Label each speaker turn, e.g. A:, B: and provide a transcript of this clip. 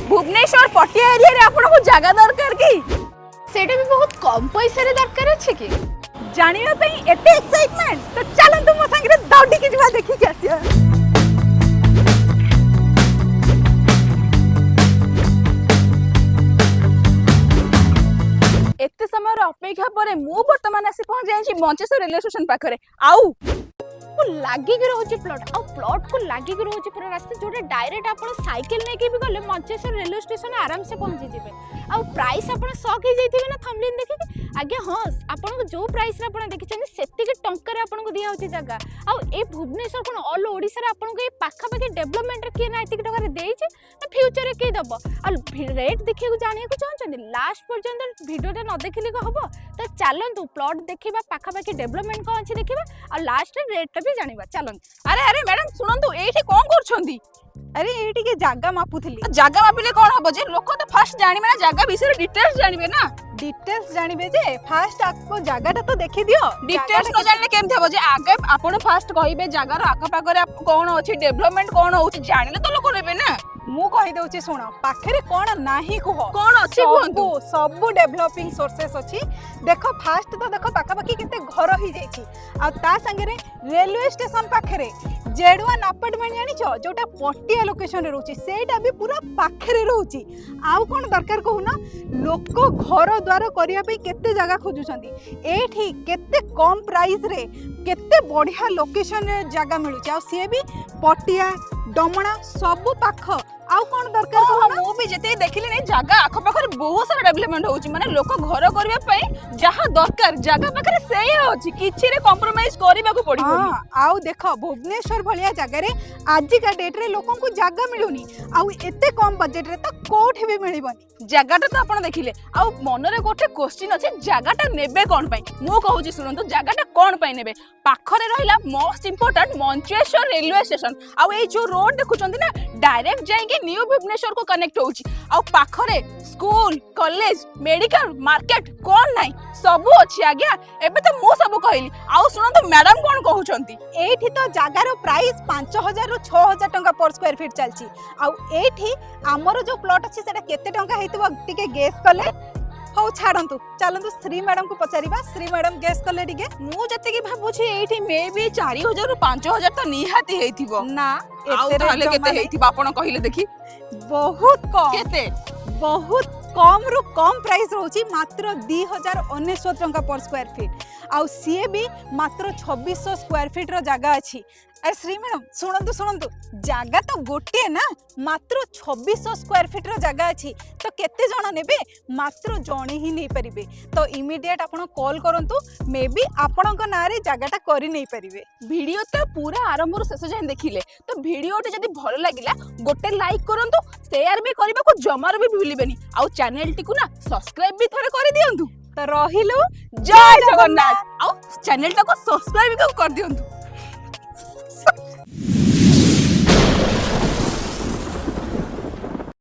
A: भुवनेश्वर पटिया एरिया रे आपन को जगह दरकार की
B: सेटा भी बहुत कम पैसा रे दरकार अछि कि
A: जानिबा पई एते एक्साइटमेंट तो चलन तुम संगे दौड़ी के जवा देखि के आसिया। एते समय अपेक्षा पर मु वर्तमान आसी पहुंच जाई मंचेश्वर रेलवे स्टेशन पाखरे आउ
B: को लागी के रहउची प्लॉट आ प्लॉट को लागी के रहउची पूरा रास्ता जोटा डायरेक्ट आपण साइकिल नै के भी गले मंचेश्वर रेलवे स्टेशन आराम से पहुंची जिवे। आ प्राइस आपण शॉक हे जाइथिबे ना थंबलिन देखि के आगे हां आपण को जो प्राइस रे आपण देखि छन सेति के टंका रे आपण को दिया होची जगह आ ए भुवनेश्वर कोन ऑल ओडिसा रे आपण को ए पाखा पाखे डेवलपमेंट रे के ना एति टका रे देई छै ना फ्यूचर रे के दबो आ रेट देखि को जानिए को चाहछन लास्ट पर्यंत वीडियो रे न देखिले को हबो तो चलंतु प्लॉट देखिबा पाखा पाखे डेवलपमेंट को अछि देखिबा आ लास्ट रेट भी जानिबा चलन।
A: अरे अरे मैडम सुनंतु एठी कोन करछंदी अरे एठी के जागा मापुथली जागा मापिले कोन हबो जे लोक तो फर्स्ट जानिबे ना जागा विषय डिटेल्स जानिबे ना डिटेल्स जानिबे जे फर्स्ट आपको जागाटा तो देखि दियो डिटेल्स न जानले केम थबो जे आगे आपण फर्स्ट कहिबे जागार आका पाकरे कोन अछि डेवलपमेंट कोन होछि जानिले तो लोक नेबे ना मु कहि दउछि सुनो पाखरे कोन नाही कुहो कोन अछि कोंतु सब डेवलपिंग सोर्सेस अछि देखो फास्ट तो देखो पाका पाकी केते घर ही जाइछि आ ता संगे रे रेलवे स्टेशन पाखरे जेडवान अपार्टमेंट जानि छ जोटा पटिया लोकेशन रे रहउछि सेटा भी पूरा पाखरे रहउछि आउ कोन दरकार कहूना लोक घर द्वार करिया पे केते जगह खोजुछंती एठी केते कम प्राइस रे केते बढ़िया लोकेशन रे जगह मिलुछि आ से भी पटिया डमणा सब पाख आउ कोन दरकार कहूना मु भी जते देखिले नै जगह आख पाखर बहुत सारा डेवलपमेंट होउछि माने लोक घर करिया पई जहां दरकार जगह पाखरे सेही होछि किछि रे कंप्रोमाइज करिबा को पड़िबो आउ देखो भुवनेश्वर भलिया जगह रे आजि का डेट रे लोकन को जगह मिलुनी आउ एते कम बजट रे तो कोठी भी मिलिबनी जगहटा तो आपण देखिले आउ मन रे गोटे क्वेश्चन अछि जगहटा नेबे कोन पई मु कहूछि सुनंतु जगहटा कोन पई नेबे पाखरे रहिला most important Mancheswar railway station आउ ए जो रोड देखुचंती ना डायरेक्ट जाइके न्यू भुवनेश्वर को कनेक्ट होउची आ पाखरे स्कूल कॉलेज मेडिकल मार्केट कोन नाही सब अछि आज्ञा एबे तो मु सब कहली आ सुनो तो मैडम कोन कहउचंती एठी तो जागार प्राइस 5000 रु 6000 टंका पर स्क्वायर फीट चलची आ एठी हमरो जो प्लॉट अछि सेटा केते टंका हेतबो टिके गेस कले हो छाडंतु चलंतु श्री मैडम को पचारिबा श्री मैडम गेस कले टिके मु जते की भाबु छी एठी मे भी 4000 रु 5000 तो निहाती हेथिबो ना एते रहले केते हेथिबो आपण कहिले देखि बहुत कम केते बहुत कम रु कम प्राइस रहउची मात्र 2019 टंका पर स्क्वायर फीट आ सीए भी मात्र 2600 स्क्वायर फीट रो जगह अछि। अरे श्री मैडम सुनंतु जगह तो गोटे ना मात्र 2600 स्क्वायर फीट रो जगह अछि तो केते जण नेबे मात्र जणे ही नै परिबे तो इमीडिएट आपण कॉल करंतु मे बी आपणक नारे जगहटा करि नै परिबे। वीडियो तो पूरा आरंभ रो शेष जाय देखिले तो वीडियोटी जदी भलो लागिला गोटे लाइक करंतु शेयर भी करबा को जमार भी भूलिबेनी आ चैनल टी को ना सब्सक्राइब भी थोड़े कर दियंतु तो रहिलो जय जगन्नाथ आ चैनल टा को सब्सक्राइब कर दियंतु।